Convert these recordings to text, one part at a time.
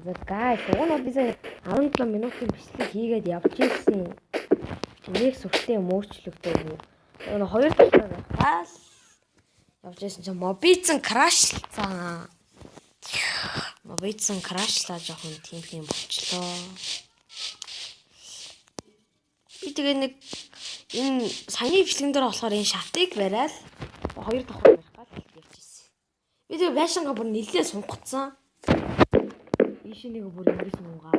За guys, уг нь бол би 17 минутын бичлэг хийгээд явж ирсэн. Нэг сүртэй мөрчлөгдөөгүй. Энэ хоёр дахь байхаас явж ирсэн чинь мобицэн крашлцсан. Мобицэн крашлаа жоохон тийм болчлоо. Би тэгээ нэг энэ саяны бичлэгэн дээр болохоор энэ шатыг бариад хоёр давхар барих гал явчихсан. Би тэгээ байшингаа бүр нэлээд сунгацсан. Ийшээ нэг бүр ингэж сунгаа.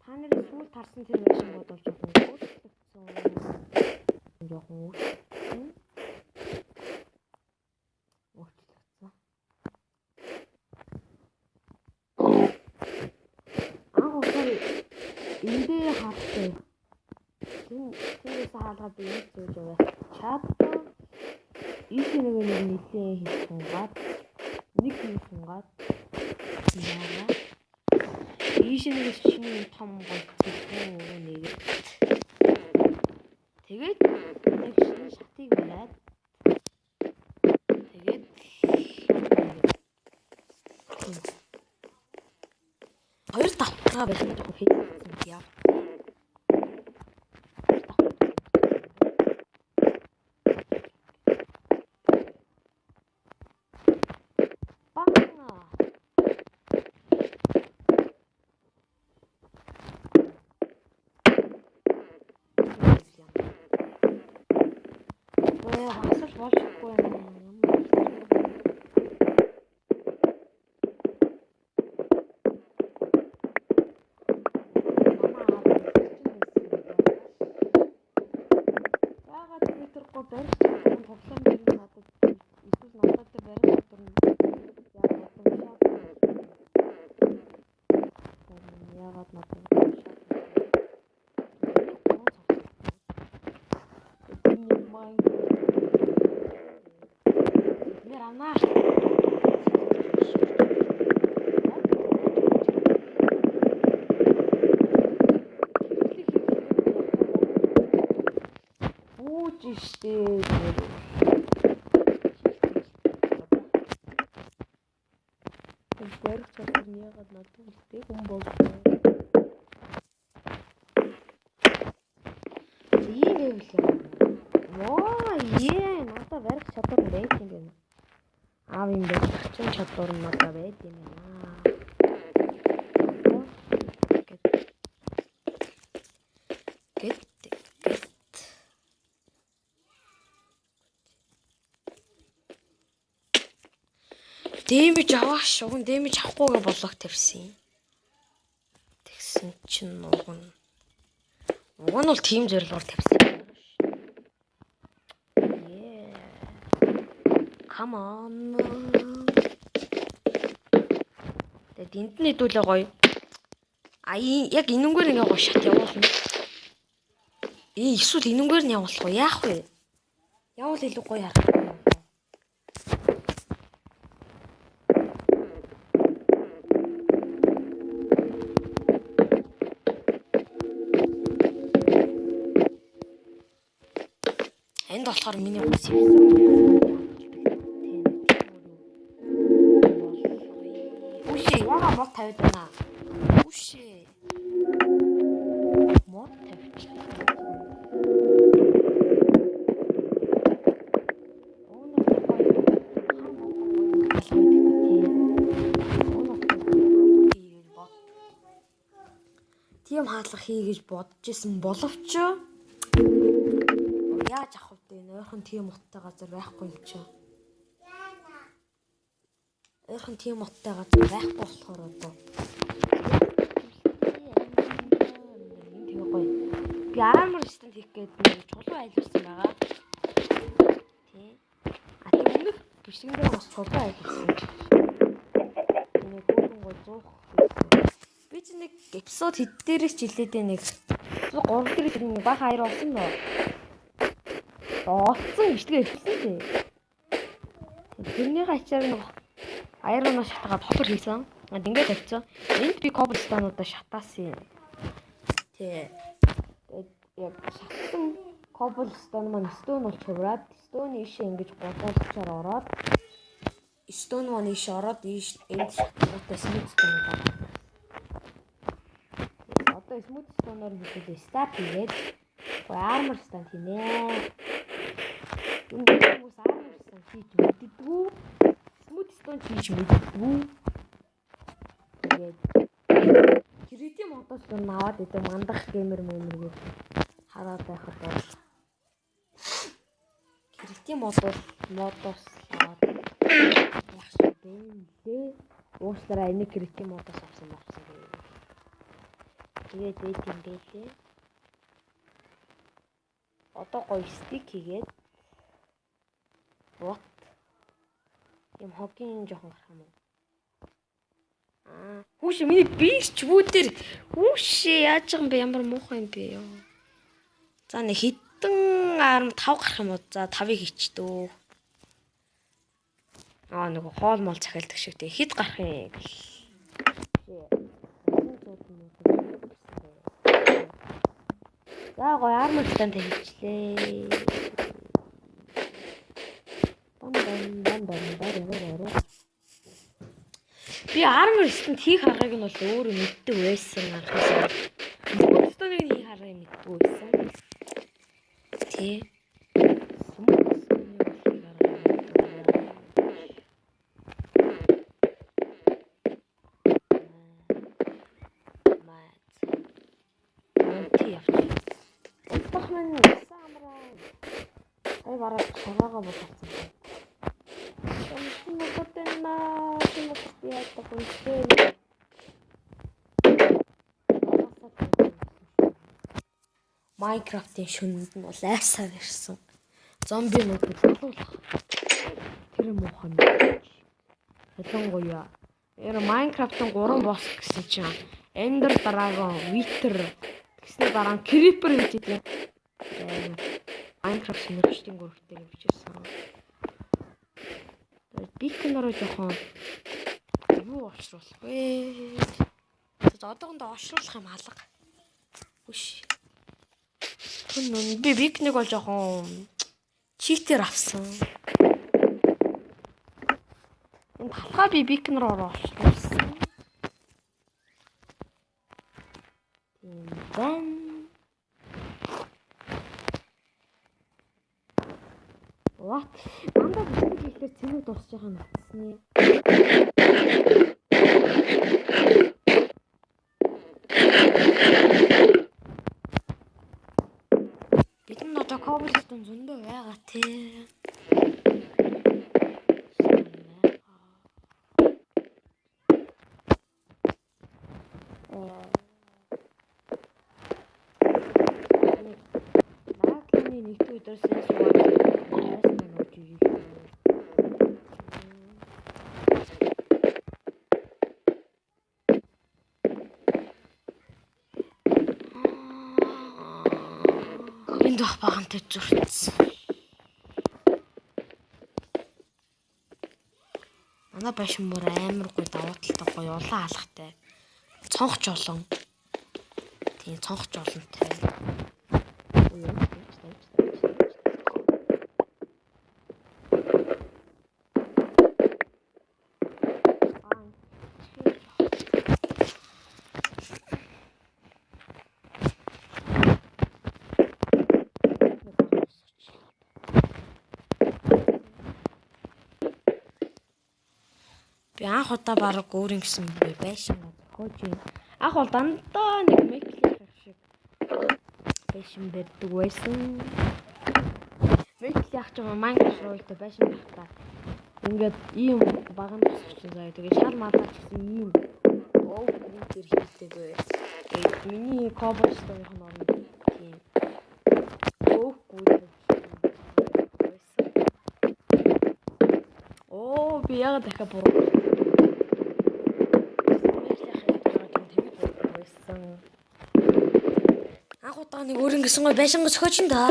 Та нарын сүүл тарсан тэр байшин бодвол жоохон өөрчлөгдсөн. Жоохон өөрчлөгдсөн. Эндээ хаттай. Тэрээс хаалгаад би энэ зүүж яваа. Чад ийшээ нэг нэлээ хийсунгаад нэг хийсунгаад яа. Ийшээ нэг шинэ том болчихсон нэг. Тэгээд нэг шинэ шатыг бариад тэгээд хоёр давхраа байсан жоохон хийсэн яа. Чадвар надад байт юм байна. Гэт. Дэмэж авааш, уг нь дэмэж авахгүйгээ болог тавьсан. Тэгсэн чинь уг нь бол тим зорилгоор тавьсан. Yeah. Come on. Энд нь хэдүүлээ гоё. Яг энэнгээр ингээ гоё шат явуулна. Эсвэл энэнгээр нь явуулах уу? Яах вэ? Явуул илүү гоё харах. Энд болохоор миний ус юм. Мод тавьд байна. Үшээ. Мод тавьчих. Тийм хаалга хий гэж бодож исэн боловч яаж авах вэ? Нойрхон тийм уттай газар байхгүй юм чи. Ойрхон тийм уттай газар байхгүй болохоор одоо тийм гоё. Би армор стант хийх гээд нэг чулуу айлуулсан байгаа. Тий. Тийм өмнөх бичлэгэн дээр бас чулуу айлуулсан. Нэг гүрэн гоо зуух. Би ч нэг эпизод хэд дээрээс ч хилээд нэг 3 дээрээс нэг баха 2 болсон нөө. Олцсон бичлэгээ хэлсэн тий. Тэрний ачаар нэг Айроноо шатгаад хотор хийсэн. Ингээд тавьчихсан. Энд би коблстоунуудаа шатаасан. Тэ. Яг шатсан коблстоун маань стоун бол чувраад, стоун ийшээ ингэж бодуулчаар ороод Stone One иш ороод энд шатгуутай Smooth Stone байгаа. Одоо Smooth Stone-оор хэлээд Stab хийгээд Armor Stand хийнэ. Юм хүмүүс Armor Stand хийж мэддэггүй. Smooth Stone хийж мэддэггүй. Тэгээд Крити модоос нь аваад идэв мандах геймер мөмөргөө хараад байхад бол Крити модоос аваад яах юм бэ? Уучлаарай энэ Крити модоос авсан гэв. Тэгээд дэйт юм гэлээ. Одоо гоё стик хийгээд what юм хогийн жоохон гарах юм уу? Хүүш миний бич бүүдэр хүүшээ яаж байгаа юм бэ? Ямар муухай юм бэ ёо. За нэг хитэн 5 гарах юм уу? За 5-ыг хийчдөө. Нэг хоол мол цахилдаг шиг тий. Хит гарах юм. За гоё армор stand хийчлээ. Би армор stand хийх аргыг нь бол өөрөө мэддэг байсан анхнаасаа. Stand-ыг хийх аргыг мэддэг байсан. Тий. Ай бараг цагаага болчихсон. Шинэ хотэнна шинэ хотяата хүнтэй. Майнкрафтын шүнд нь бол айсаар ирсэн. Зомби нүүдийг болуулах. Тэр муухан. Ялангуяа Майнкрафтын 3 босс гэсэн чинь Ender Dragon, Wither гэсэн дараа Creeper гэж идэв. Minecraft нэрчтийн гүрвтэй явчихсан. Бикнороо жоохон юу очруулах вэ? Одоогондоо очруулах юм алга. Үш. Би бикнийг бол жоохон читер авсан. Энэ талхаа би бикнороо очруулсан. What? Мандаа бисник хийхээр цэнүүд урсж байгаа юм утасны. Бид нь одоо cobblestone зөндөө байгаа тий. Наадлын нэгд өдрөөсөө суугаад энд бах багантай зурцсан. Манай башин мөр амар гоё давуу талтай гоё улаан алхахтай. Цонхч олон. Тийм цонхч олонтой. Би анх удаа бараг өөрийн гэсэн байшин зохиож юм. Анх бол дандаа нэг меклих шиг байшин барьдаг байсан. Мекли ах чам Minecraft руултай байшин багтаа. Ингээд ийм баган тусч заяа. Тэгээ шал малгаж гэсэн ийм тэр хийдэг бай. Миний cobblestone нь орно. Тийм. Би яг дахиад буруу. Анх удаа нэг өөр ингэсэн гой байшин зохиож ин да.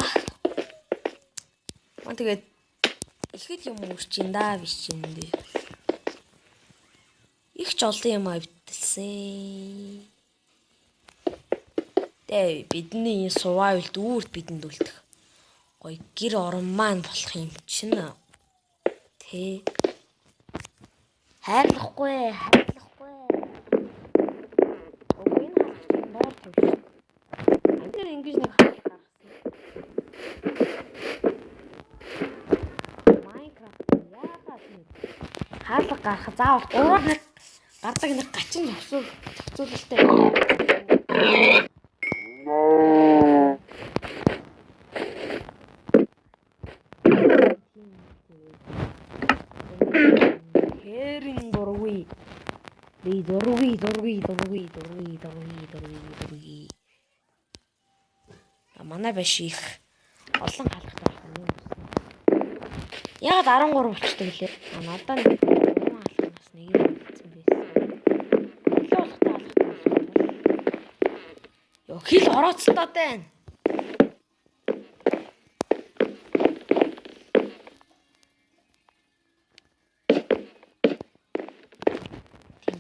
Тэгээд ихэд юм үрчин да биш юм дээ. Их ч олон юм авдалсан. Тэ бидний survival дүүрт бидэнд үлдэх. Гой гэр орон маань болох юм чинь. Тэ. Хайрлахгүй. Үгүй энэ хатчих боор тавьчих. Ангир ингэж нэг хаалт гаргасан. Майнкрафт яагаад нэг хаалт гаргах заавал 3 нэг гардаг нэг гачин зохицуулалттай. Хэрин дургүй. Дургүй. Манай биш их олон хаалгатай байна юм. Яг 13 болчихдог лээ. Надад нэг хаалгаас нэг юм болсон байсан. Илүү хаалгатай. Ёо хил орооцтой байна.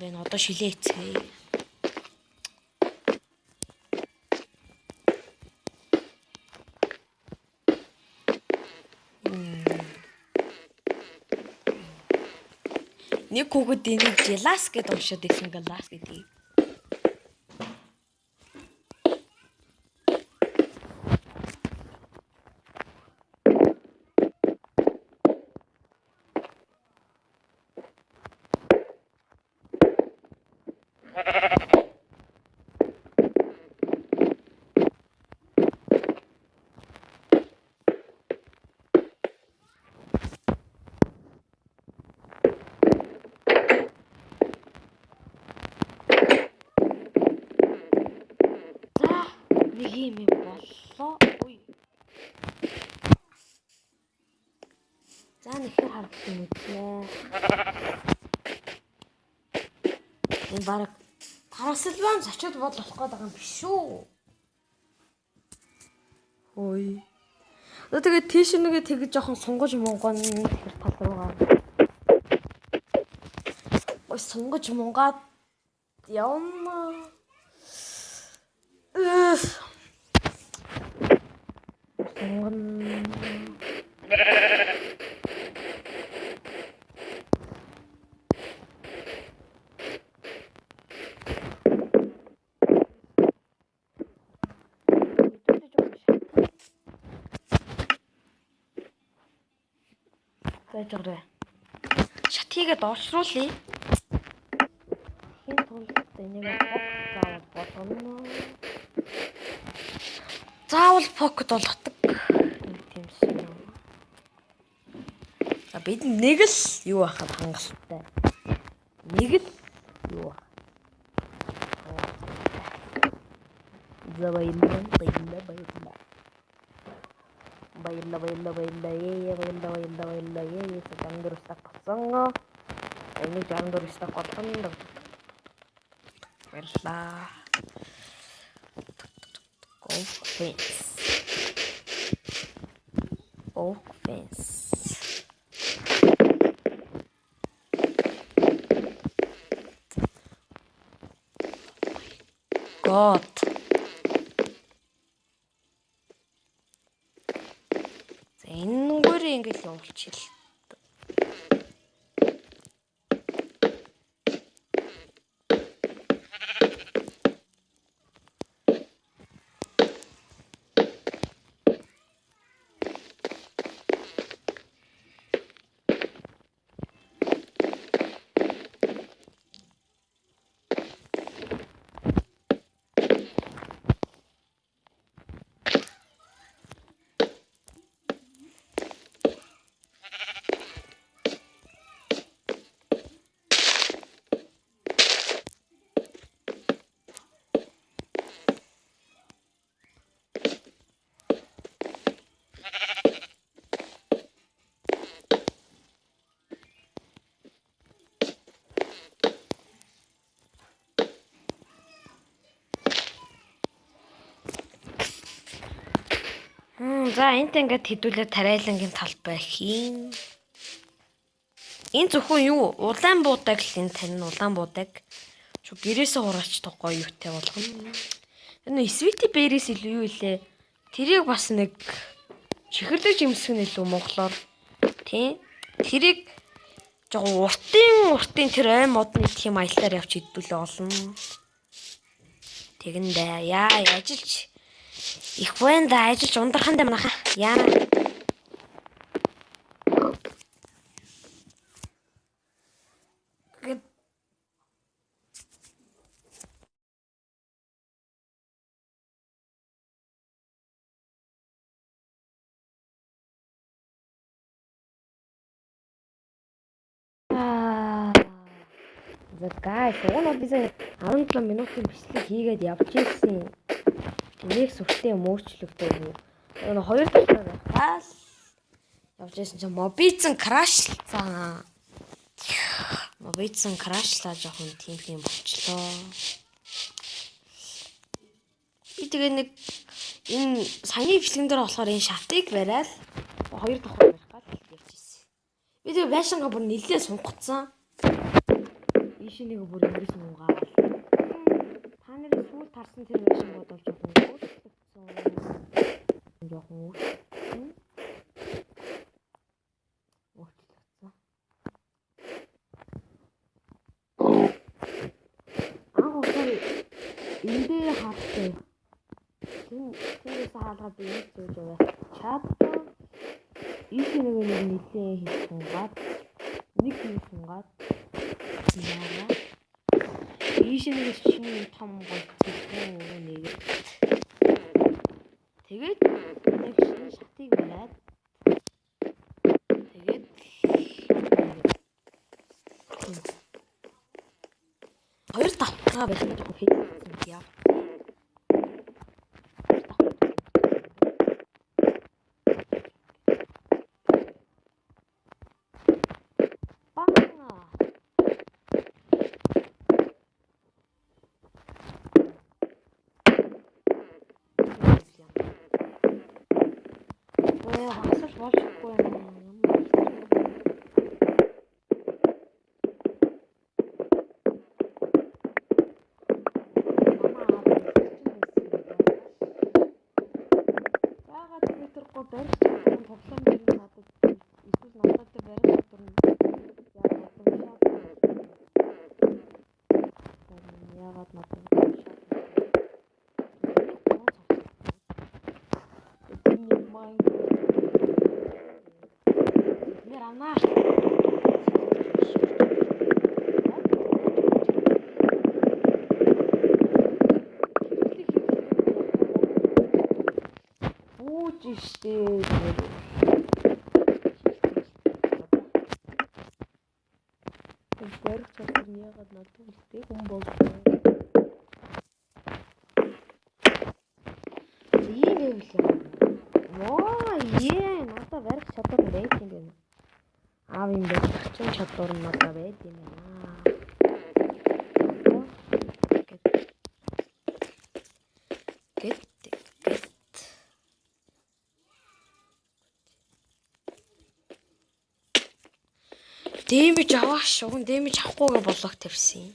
Ben одоо шилээцгээе. Нэг хүүхэд энийг Gelas гэдээ уншаад ирсэн Gelas гэдгийг. Нэг юм боллоо. Ой. За нэхэр харагдсан юм уу? Энэ баг Трансильван зочид болох гээд байгаа юм биш үү? Ой. Тэгээд тийш нэгэ тэгж жоохон сунгаж мунган тэр тал руугаа. Ой сунгаж мунгаад явна. Зайжраа. Шатхийгээ дооршруулъя. Хин тулд энийг болгоно. Заавал покет болгодог. Нэг тиймсэн. Бид нэг л юу ахад хангалттай. Нэг л юу. Баярлалаа. Тангэрсtak болсон. Энийг тангэрсtak болсон. Баярлалаа. Oak fence. God. Энэ нүгээр ингэж явуулчих. За энт ингээд хэдүүлээ тариалангийн талбай хийн. Энэ зөвхөн юу? Улаан буудаг л энэ тань улаан буудаг. Чу гэрээсээ хураач тохгүй юутай болгоно. Энэ Sweetie Berries илүү юу илээ? Тэрийг бас нэг чихэрлэг жимсгэн илүү монголоор. Тийм. Тэрийг жоо уртын тэр ой модны тийм аяллаар явж идвэл олон. Тэгэндээ яа ажиллаж их байна да ажиллаж ундрахын дэ манаха. Яа. За guys, уг нь би 17 минутын бичлэг хийгээд явж ирсэн. Тэмээх сүртэй мөөчлөгдөөгүй. Энэ хоёр дахь байхаас явж ирсэн чинь мобицэн крашлцсан. Мобицэн крашлаа жоохон тийм болчлоо. Би тэгээ нэг энэ саяны бичлэгэн дээр болохоор энэ шатыг бариад хоёр дахь барих гал явж ирсэн. Би тэгээ байшингаа бүр нэлээд сунгацсан. Ишнийг бүр ингэж нуугаад та нарын сүүл тарсан тэр байшин бодолж жоохон өөрчлөгдсөн. Эндээ хавтай. Тэрээс хаалгаа би нэг зөөж яваа. Чад ишнийг нэлээ хийсунгаад нэг хийсунгаад яа. Ишнийг шинэ том болчихсон нэг. Тэгээд нэг шатыг бариад тэгээд хоёр давхраа байсан жоохон хийсэн яа. Надад барих чадвар байт юм байна. Аав юм барих чадвар нь надад байт юм байна. Дэмэж авааш, уг нь дэмэж авахгүйгээ болог тавьсан.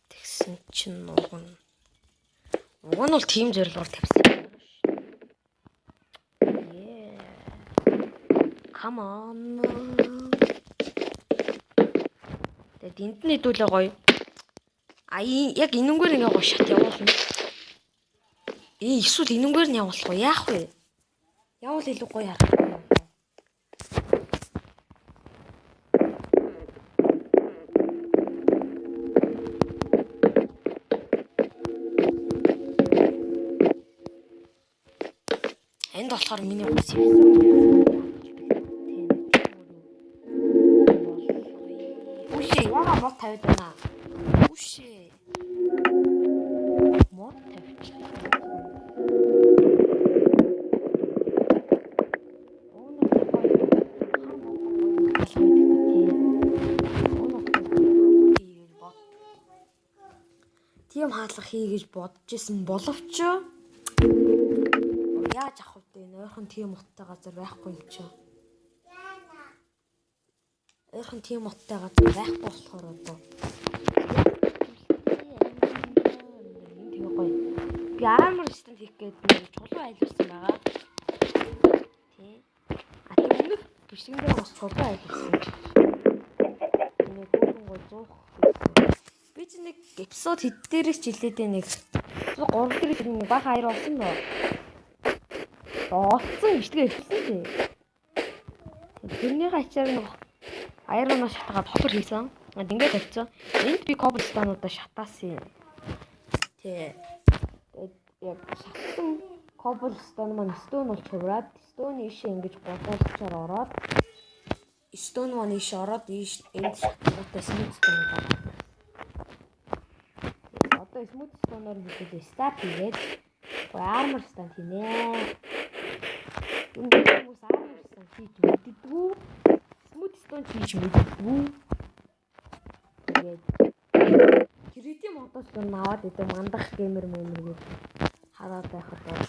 Тэгсэн чинь уг нь бол тим зорилгоор тавьсан. Come on. Тэгээд энд нь хэдүүлээ гоё. Яг энэнгээр ингээ гоё шат явуулна. Эсвэл энэнгээр нь явуулах уу? Яах вэ? Явуул илүү гоё харах. Энд болохоор миний гол сэвсэн. Яга мод тавьд байна. Үшээ. Мод тавьж. Тийм хаалга хий гэж бодож исэн боловч яаж авах вэ? Нойрхон тийм уттай газар байхгүй юм чи. Ойрхон тийм уттай газар байхгүй болохоор одоо тийм гоё. Би амар стенд хийх гээд нэг чулуу айлуулсан байгаа. Тийм. А тийм өмнөх бичлэгэн дээр бас чулуу айлуулсан. Би ч нэг эпизод хэд дээрээс ч хэлээд нэг 3 дээрээс нэг баг 2 болсон нөө. Олцсон ичгээ хэлсэн тий. Тэрний хачаар нэг аярнаа шатгаад хохор хийсэн. Ингээд тавьсан. Энд би коблстоонуудаа шатаасан. Тий. Яг шатсан коблстоон маань стон болж хувраад стоны ишээ ингэж бодуулчаар ороод стон маань иш ороод энд шатгаатай смутстон байна. Одоо смутстоноор хэлээ стап хийгээд армор стан хийнэ. Үндэ хүмүүс армор стан хийж мэддэггүй. Смутстон хийж мэддэггүй. Тэгээд кредит модос нь аваад идэв мандах геймер мөмөргөө хараад байхад бол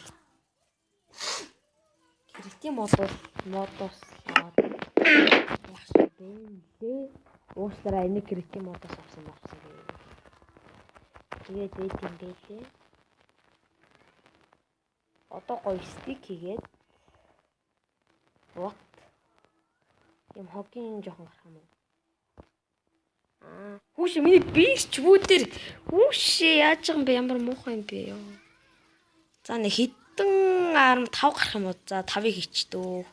кредит модос аваад яах шиг бэ лээ. Уучлаарай энэ кредит модос авсан гээ. Тэгээд дээд юм гэлээ. Одоо гоё стик хийгээд what юм хогийн жоохон гарах юм уу? Хүүш миний бич бүүдэр хүүш яаж байгаа юм бэ? Ямар муухай юм бэ ёо. За нэг хитэн 5 гарах юм уу? За 5-ыг хийчдөө.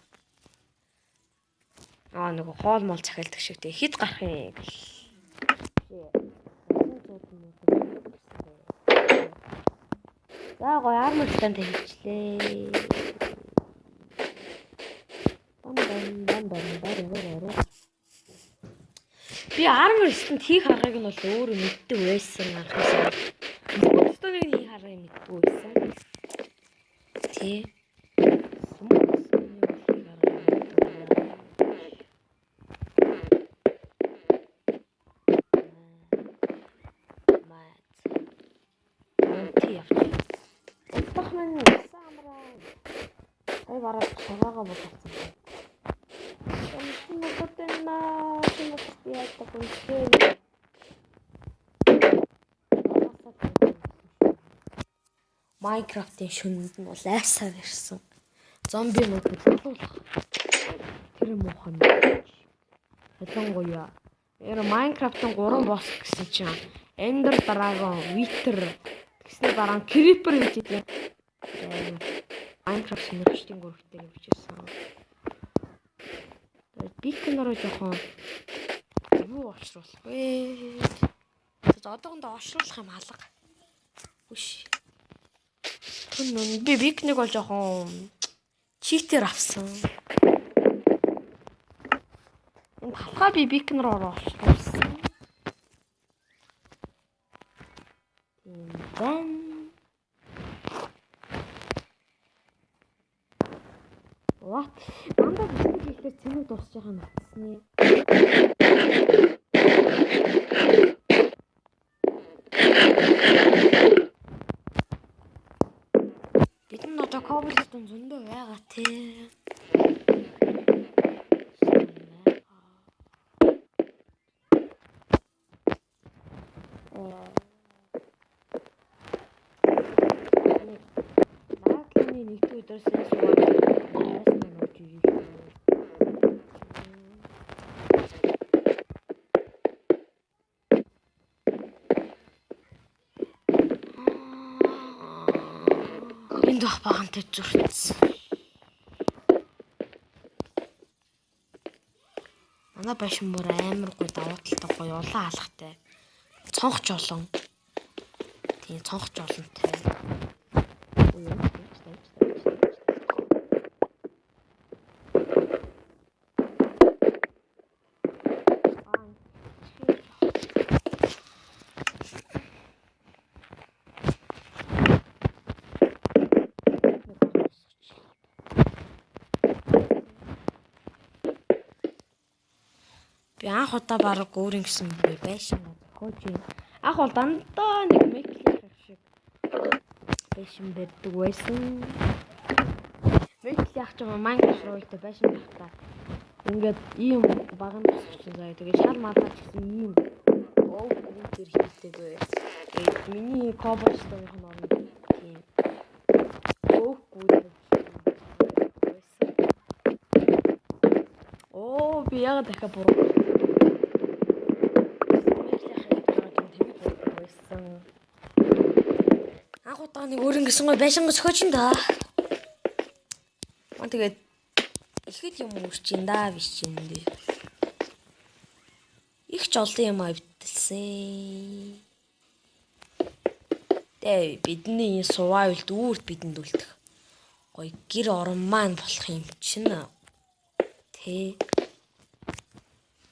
Нэг хоол мол захиалдаг шиг тий. Хит гарах юм. За гоё армор стант хийчлээ. Би армор стант хийх аргыг нь бол өөрөө мэддэг байсан анхнаасаа. Станыг хийх аргыг мэддэг байсан. Тий. Бараг цагаагаа бодсон. Энэ хотэнна яата бүнтэй. Майнкрафтын шүнд нь бол айсаар ирсэн. Зомби нууд болуулах. Тэр муухан. Ялангуяа Майнкрафтын 3 босс гэсэн чинь Ender Dragon, Wither гэсэн дараа Creeper гэж идэв. Minecraft нэрчтийн гүрхтэй бичсэн. Бикнороо жоохон юу олшруулах вэ? Одоогондоо олшруулах юм алга. Үш. Би бикнийг бол жоохон читер авсан. Энэ талхаа би бикнороо олшруулсан. What? Мандаа бисник хийхээр цэнийг дуусч байгаа нь утасны. Бид нь одоо коблстон зөндөө байгаа тий. Наадлын нэг өдөрс Энд багантай зүртсэн. Манай башин мөр амар гоё давуу талтай гоё улаан алхахтай. Цонхч олон. Тийм цонхч олонтой. Би анх удаа баг өөрийн гэсэн байшин хөөж юм. Анх бол дандаа нэг меклих шиг байшин барьдаг байсан. Меклих ч юм Майнкрафт руу байшин байхдаа ингээд ийм баган босч заяа. Тэгээ шал мадаа ч гэсэн ийм тэр хийдэг бай. Тэгээд миний коблстоны хоноор тийм гүйдэг. Би яг дахиад буруу байсан. Анх удаа нэг өөр ингэсэн гой байшингаа сөхөж ин да. Мөн тэгээд ихэд юм үрчин да биш юм дээ. Их ч олон юм авдалсан. Тэ бидний survival дүүрт бидэнд үлдэх. Гой гэр орон маань болох юм чинь. Тэ.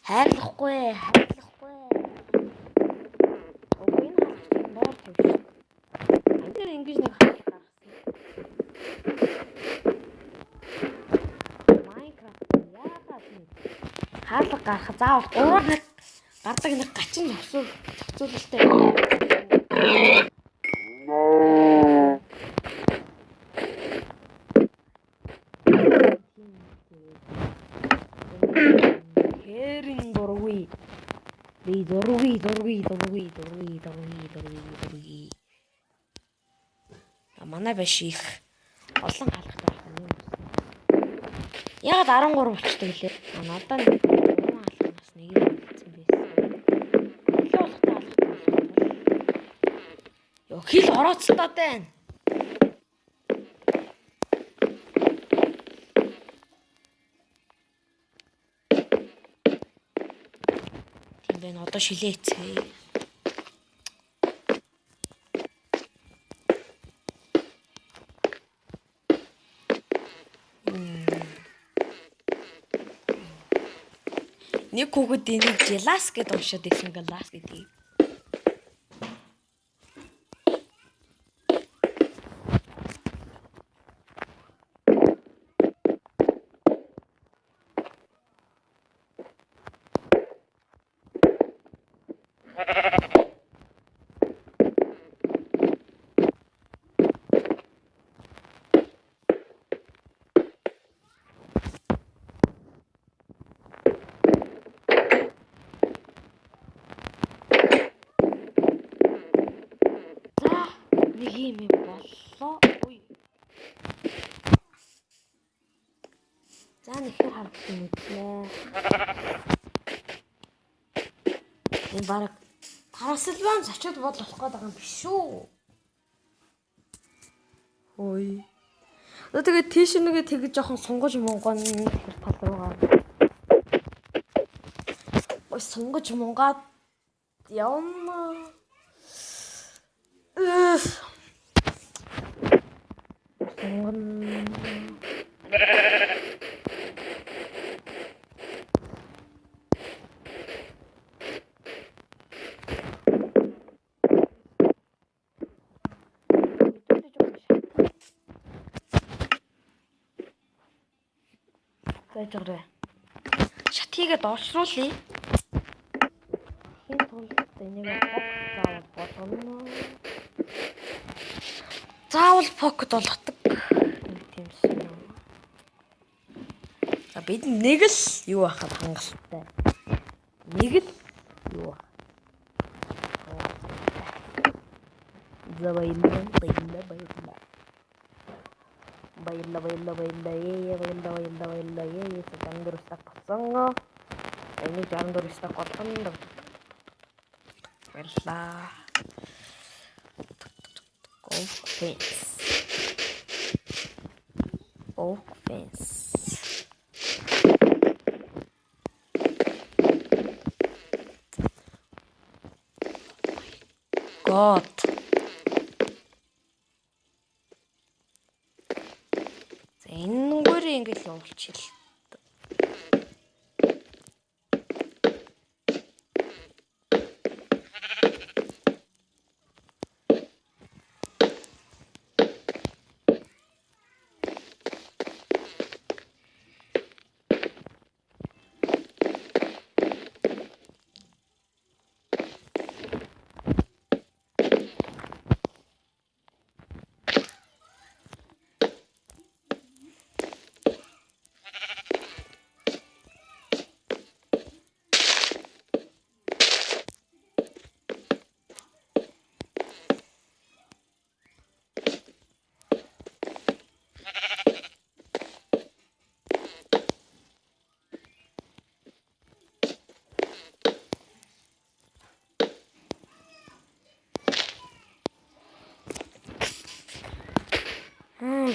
Хайрлахгүй. Окей наа боор тавьчих. Эндэр ингэж нэг хаалт гаргасан. Майнкрафт яагаад нэг хаалт гаргах заавал 3 нэг гардаг нэг гачин зохицуулалттай. Хэрин дургүй. Дургүй. Манай биш их олон хаалгатай болох юм. Ягаад 13 болчихдаг лээ. Надаа нэг 3 хаалгаас нэг юм болсон байсан. Илүү болохтой хаалгатай. Йоо хил орооцсон та тань. Бэн одоо шилээцээ. Нэг хүүхэд энийг Gelas гэдээ уншаад ирсэн Gelas гэдэг. Нэг юм боллоо. Ой. За нэхэр харагдсан юм лээ. Энэ баг Трансильвани зочид болох гээд байгаа юм биш үү? Ой. Тэгээд тийш нэгэ тэгж жоохон сунгаж монгон тэр тал руугаа. Ой сунгаж монгаад явна. Зайжраа. Шатхийгээ дооршруулъя. Хин тулд энийг болгоно. Заавал покет болгодог. Тиймсэн. А бид нэг л юу ахад хангалттай. Нэг л юу. Баярлалаа. Jangan pasang. Ini jangan rusak kotor. Baiklah. Offense. God. Энэ нүгээр ингэж явуулчихъя.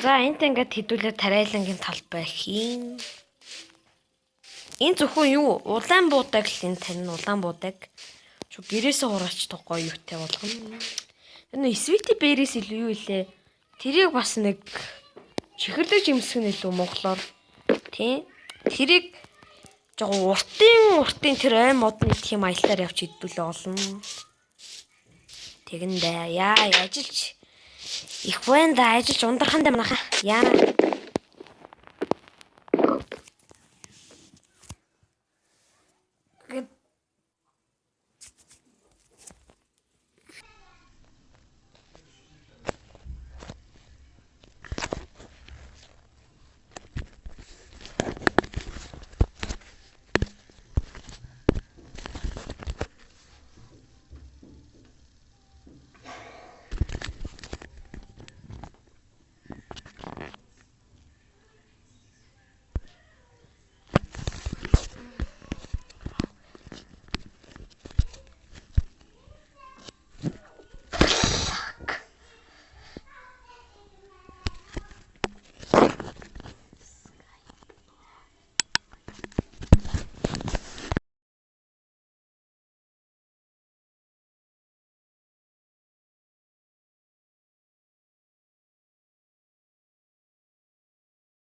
За энт ингээд хэдүүлээ тариалангийн талбай хийн. Энэ зөвхөн юу? Улаан буудаг л энэ тань улаан буудаг. Чу гэрээсээ хураач гоё юутай болгоно. Энэ Sweetie Berries илүү юу илээ? Тэрийг бас нэг чихэрлэг жимсгэн илүү монголоор. Тийм. Тэрийг жоо уртын тэр ой модны тийм аяллаар явж идүүлээ олно. Тэгэндээ яа ажиллаж их байна да ажиллаж ундрахандаа манайха яана.